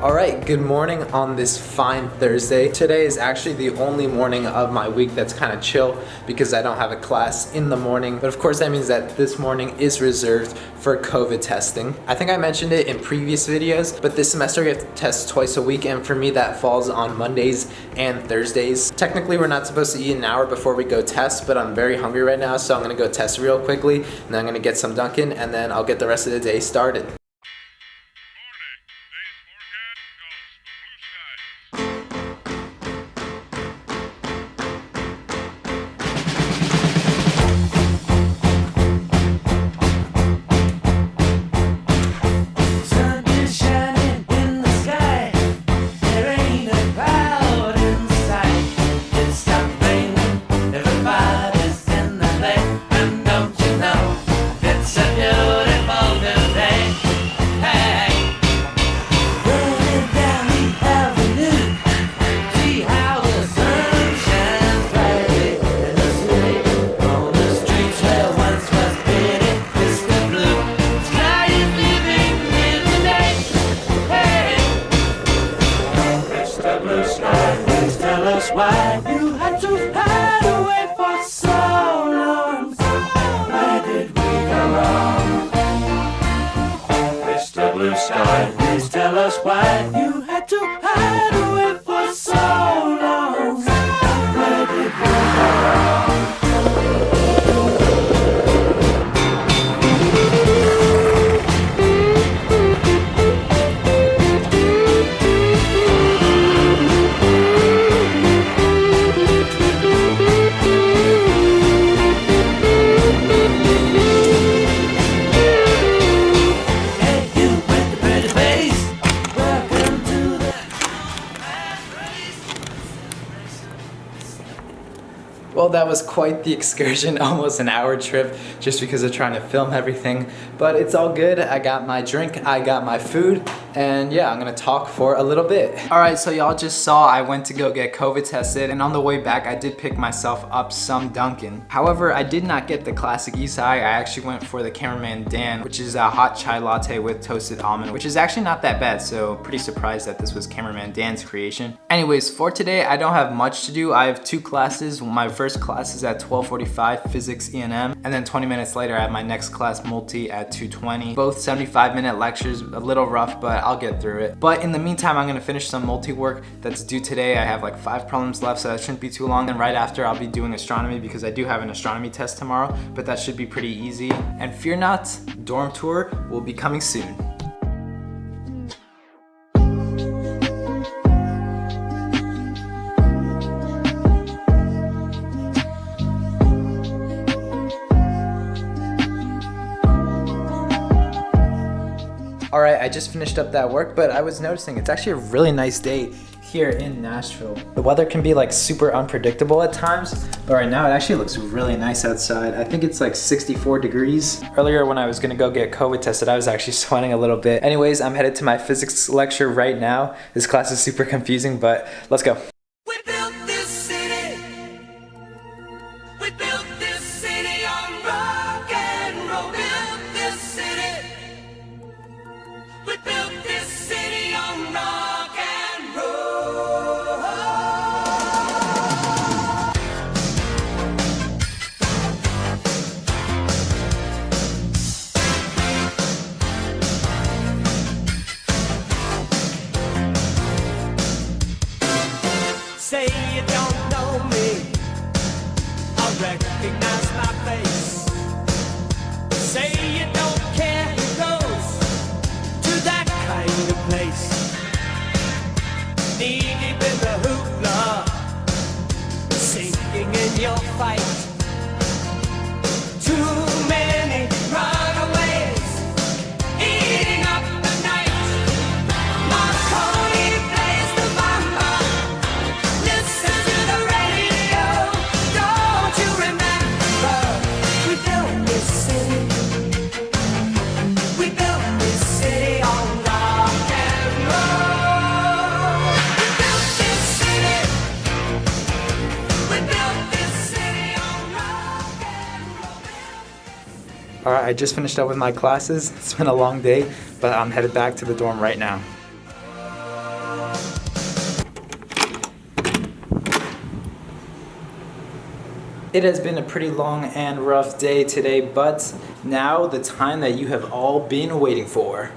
Alright, good morning on this fine Thursday. Today is actually the only morning of my week that's kind of chill because I don't have a class in the morning. But of course that means that this morning is reserved for COVID testing. I think I mentioned it in previous videos, but this semester we have to test twice a week, and for me that falls on Mondays and Thursdays. Technically we're not supposed to eat an hour before we go test, but I'm very hungry right now, so I'm gonna go test real quickly, and then I'm gonna get some Dunkin', and then I'll get the rest of the day started. Why you had to hide away for so long? Where did we go wrong? Mr. Blue Sky, please tell us why you had to hide away for so long. Where did we go wrong? Well, that was quite the excursion, almost an hour trip just because of trying to film everything, but it's all good. I got my drink, I got my food, and yeah, I'm gonna talk for a little bit. Alright, so y'all just saw I went to go get COVID tested, and on the way back I did pick myself up some Dunkin'. However, I did not get the classic Isai. I actually went for the Cameraman Dan, which is a hot chai latte with toasted almond, which is actually not that bad, so pretty surprised that this was Cameraman Dan's creation. Anyways, for today I don't have much to do. I have two classes. My first class is at 12:45, physics E&M, and then 20 minutes later I have my next class, multi, at 2:20. Both 75-minute lectures, a little rough, but I'll get through it. But in the meantime, I'm gonna finish some multi work that's due today. I have like 5 problems left, so that shouldn't be too long. And right after, I'll be doing astronomy because I do have an astronomy test tomorrow, but that should be pretty easy. And fear not, dorm tour will be coming soon. Alright, I just finished up that work, but I was noticing it's actually a really nice day here in Nashville. The weather can be like super unpredictable at times, but right now it actually looks really nice outside. I think it's like 64 degrees. Earlier when I was gonna go get COVID tested, I was actually sweating a little bit. Anyways, I'm headed to my physics lecture right now. This class is super confusing, but let's go. Say you don't know me, I recognize my face. Say you don't care who goes to that kind of place. Knee deep in the hoopla, sinking in your fight. Too many runaways, eating up the night. Marconi plays the mambo. Listen to the radio. Don't you remember we built this city? All right, I just finished up with my classes. It's been a long day, but I'm headed back to the dorm right now. It has been a pretty long and rough day today, but now the time that you have all been waiting for.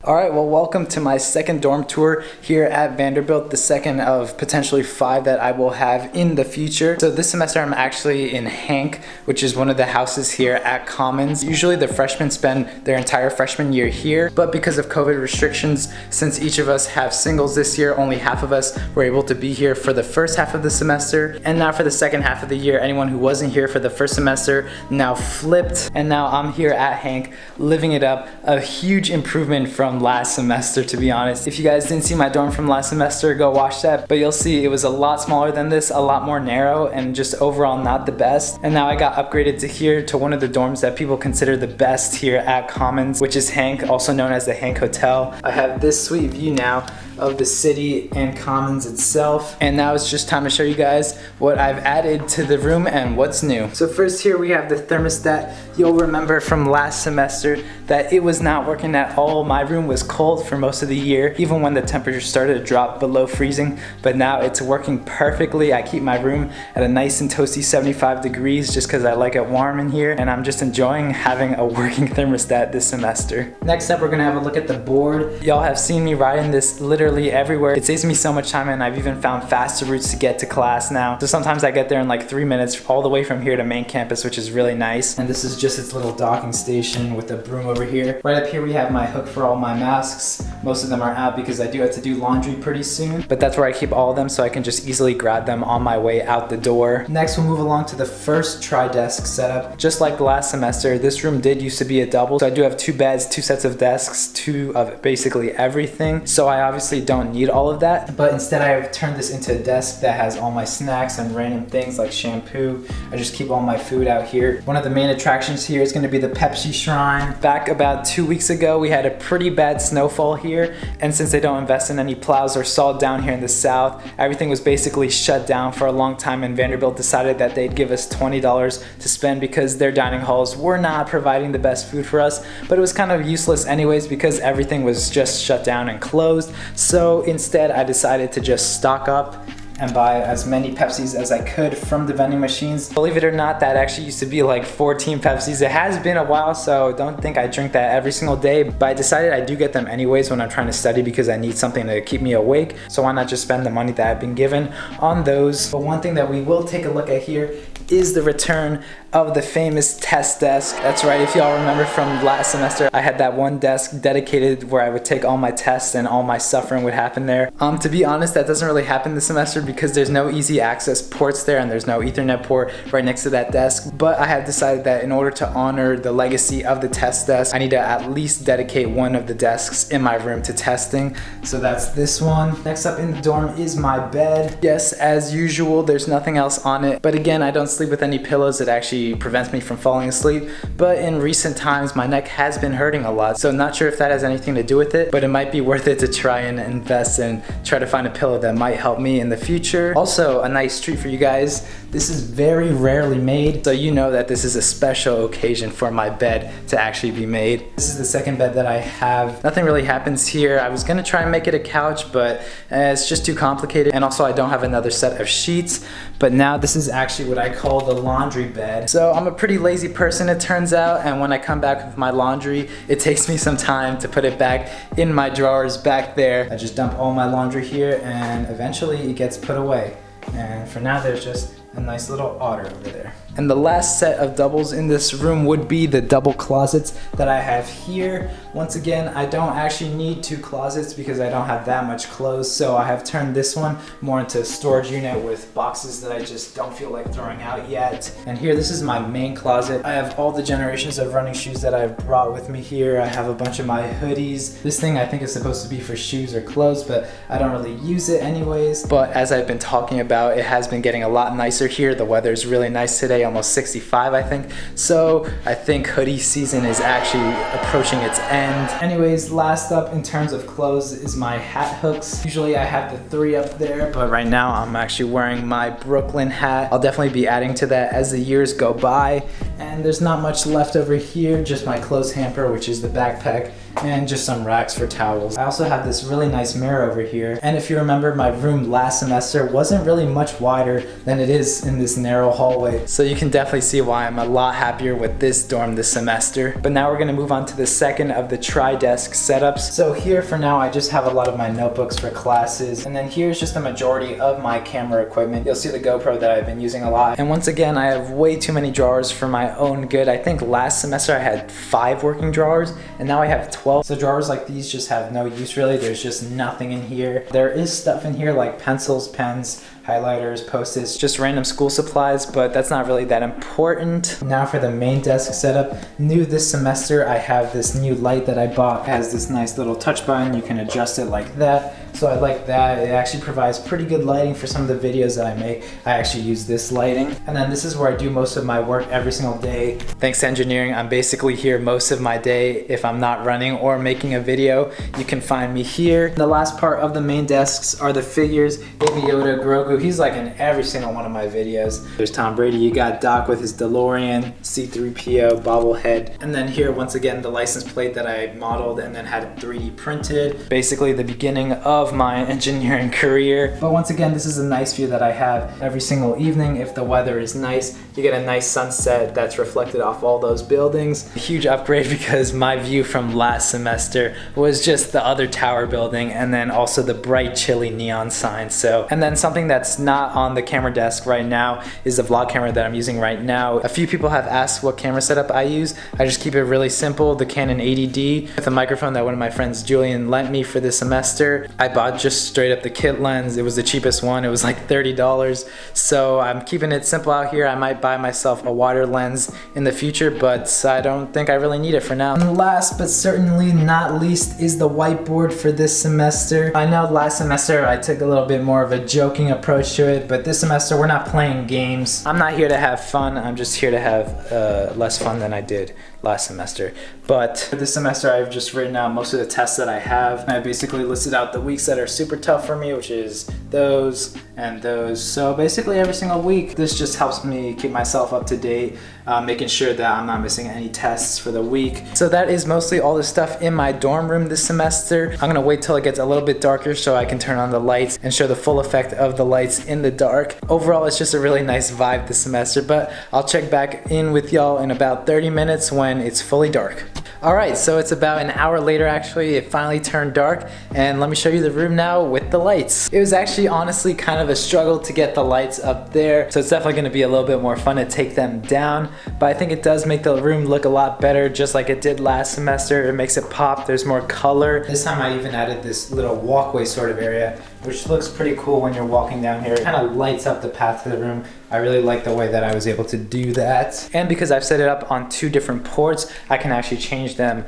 Alright, well, welcome to my second dorm tour here at Vanderbilt, the second of potentially 5 that I will have in the future. So this semester I'm actually in Hank, which is one of the houses here at Commons. Usually the freshmen spend their entire freshman year here, but because of COVID restrictions, since each of us have singles this year, only half of us were able to be here for the first half of the semester. And now for the second half of the year, anyone who wasn't here for the first semester now flipped, and now I'm here at Hank living it up. A huge improvement from last semester, to be honest. If you guys didn't see my dorm from last semester, go watch that, but you'll see it was a lot smaller than this, a lot more narrow, and just overall not the best. And now I got upgraded to here, to one of the dorms that people consider the best here at Commons, which is Hank, also known as the Hank Hotel. I have this sweet view now of the city and Commons itself, and now it's just time to show you guys what I've added to the room and what's new. So first, here we have the thermostat. You'll remember from last semester that it was not working at all. My room was cold for most of the year, even when the temperature started to drop below freezing, but now it's working perfectly. I keep my room at a nice and toasty 75 degrees just because I like it warm in here, and I'm just enjoying having a working thermostat this semester. Next up, we're gonna have a look at the board. Y'all have seen me riding this literally everywhere. It saves me so much time, and I've even found faster routes to get to class now. So sometimes I get there in like 3 minutes all the way from here to main campus, which is really nice. And this is just its little docking station with the broom over here. Right up here we have my hook for all my masks. Most of them are out because I do have to do laundry pretty soon, but that's where I keep all of them so I can just easily grab them on my way out the door. Next, we'll move along to the first tri-desk setup. Just like last semester, this room did used to be a double, so I do have 2 beds, 2 sets of desks, 2 of basically everything. So I obviously don't need all of that, but instead I have turned this into a desk that has all my snacks and random things like shampoo. I just keep all my food out here. One of the main attractions here is going to be the Pepsi Shrine. Back about 2 weeks ago, we had a pretty bad snowfall here, and since they don't invest in any plows or salt down here in the south, everything was basically shut down for a long time, and Vanderbilt decided that they'd give us $20 to spend because their dining halls were not providing the best food for us, but it was kind of useless anyways because everything was just shut down and closed. So instead, I decided to just stock up and buy as many Pepsis as I could from the vending machines. Believe it or not, that actually used to be like 14 Pepsis. It has been a while, so don't think I drink that every single day, but I decided I do get them anyways when I'm trying to study because I need something to keep me awake, so why not just spend the money that I've been given on those. But one thing that we will take a look at here is the return of the famous test desk. That's right, if y'all remember from last semester, I had that one desk dedicated where I would take all my tests and all my suffering would happen there. To be honest, that doesn't really happen this semester because there's no easy access ports there and there's no Ethernet port right next to that desk. But I have decided that in order to honor the legacy of the test desk, I need to at least dedicate one of the desks in my room to testing. So that's this one. Next up in the dorm is my bed. Yes, as usual, there's nothing else on it. But again, I don't sleep with any pillows. It actually prevents me from falling asleep, but in recent times my neck has been hurting a lot, so not sure if that has anything to do with it, but it might be worth it to try and invest and try to find a pillow that might help me in the future. Also, a nice treat for you guys, this is very rarely made, so you know that this is a special occasion for my bed to actually be made. This is the second bed that I have. Nothing really happens here. I was gonna try and make it a couch, but it's just too complicated, and also I don't have another set of sheets, but now this is actually what I call the laundry bed. So I'm a pretty lazy person, it turns out, and when I come back with my laundry, it takes me some time to put it back in my drawers back there. I just dump all my laundry here and eventually it gets put away. And for now, there's just a nice little otter over there. And the last set of doubles in this room would be the double closets that I have here. Once again, I don't actually need 2 closets because I don't have that much clothes, so I have turned this one more into a storage unit with boxes that I just don't feel like throwing out yet. And here, this is my main closet. I have all the generations of running shoes that I've brought with me here. I have a bunch of my hoodies. This thing I think is supposed to be for shoes or clothes, but I don't really use it anyways. But as I've been talking about, it has been getting a lot nicer here. The weather is really nice today. actually almost 65, I think. So I think hoodie season is actually approaching its end. Anyways, last up in terms of clothes is my hat hooks. Usually I have the 3 up there, but right now I'm actually wearing my Brooklyn hat. I'll definitely be adding to that as the years go by. And there's not much left over here, just my clothes hamper, which is the backpack, and just some racks for towels. I also have this really nice mirror over here. And if you remember, my room last semester wasn't really much wider than it is in this narrow hallway. So you can definitely see why I'm a lot happier with this dorm this semester. But now we're gonna move on to the second of the tri-desk setups. So here for now, I just have a lot of my notebooks for classes. And then here's just the majority of my camera equipment. You'll see the GoPro that I've been using a lot. And once again, I have way too many drawers for my own good. I think last semester I had 5 working drawers, and now I have 12. So drawers like these just have no use really. There's just nothing in here. There is stuff in here like pencils, pens, highlighters, post-its, just random school supplies, but that's not really that important. Now for the main desk setup. New this semester, I have this new light that I bought. It has this nice little touch button. You can adjust it like that. So I like that. It actually provides pretty good lighting for some of the videos that I make. I actually use this lighting. And then this is where I do most of my work every single day. Thanks to engineering, I'm basically here most of my day. If I'm not running or making a video, you can find me here. The last part of the main desks are the figures. Baby Yoda, Grogu, he's like in every single one of my videos. There's Tom Brady, you got Doc with his DeLorean, C-3PO, bobblehead. And then here, once again, the license plate that I modeled and then had 3D printed. Basically the beginning of my engineering career. But once again, this is a nice view that I have every single evening. If the weather is nice, you get a nice sunset that's reflected off all those buildings. A huge upgrade because my view from last semester was just the other tower building and then also the bright chilly neon sign. So, and then something that's not on the camera desk right now is the vlog camera that I'm using right now. A few people have asked what camera setup I use. I just keep it really simple, the Canon 80D with a microphone that one of my friends Julian lent me for this semester. I bought just straight up the kit lens. It was the cheapest one. It was like $30. So I'm keeping it simple out here. I might buy myself a wider lens in the future, but I don't think I really need it for now. And last but certainly not least is the whiteboard for this semester. I know last semester I took a little bit more of a joking approach to it, but this semester we're not playing games. I'm not here to have fun. I'm just here to have less fun than I did last semester. But for this semester I've just written out most of the tests that I have. I basically listed out the weeks that are super tough for me, which is those and those. So basically every single week, this just helps me keep myself up to date, making sure that I'm not missing any tests for the week. So that is mostly all the stuff in my dorm room this semester. I'm gonna wait till it gets a little bit darker so I can turn on the lights and show the full effect of the lights in the dark. Overall, it's just a really nice vibe this semester, but I'll check back in with y'all in about 30 minutes when it's fully dark. Alright, so it's about an hour later actually, it finally turned dark, and let me show you the room now with the lights. It was actually honestly kind of a struggle to get the lights up there, so it's definitely going to be a little bit more fun to take them down, but I think it does make the room look a lot better just like it did last semester. It makes it pop, there's more color. This time I even added this little walkway sort of area, which looks pretty cool when you're walking down here. It kind of lights up the path to the room. I really like the way that I was able to do that. And because I've set it up on 2 different ports, I can actually change them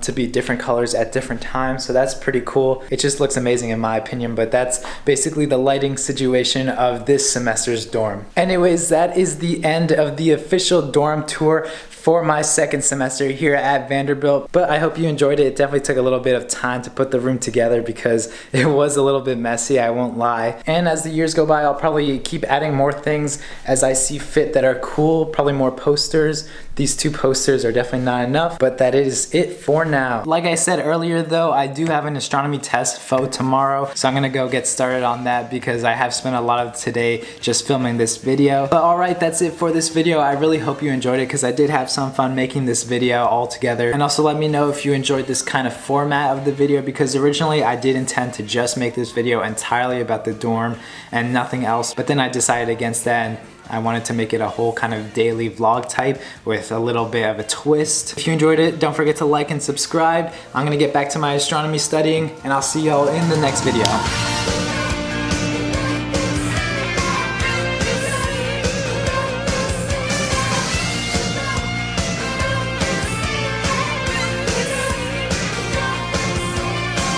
to be different colors at different times. So that's pretty cool. It just looks amazing in my opinion, but that's basically the lighting situation of this semester's dorm. Anyways, that is the end of the official dorm tour for my second semester here at Vanderbilt, but I hope you enjoyed it. It definitely took a little bit of time to put the room together because it was a little bit messy, I won't lie. And as the years go by, I'll probably keep adding more things as I see fit that are cool, probably more posters. These 2 posters are definitely not enough, but that is it for now. Like I said earlier though, I do have an astronomy test tomorrow, so I'm gonna go get started on that because I have spent a lot of today just filming this video. But alright, that's it for this video. I really hope you enjoyed it because I did have some fun making this video all together. And also let me know if you enjoyed this kind of format of the video because originally I did intend to just make this video entirely about the dorm and nothing else, but then I decided against that and I wanted to make it a whole kind of daily vlog type with a little bit of a twist. If you enjoyed it, don't forget to like and subscribe. I'm gonna get back to my astronomy studying and I'll see y'all in the next video.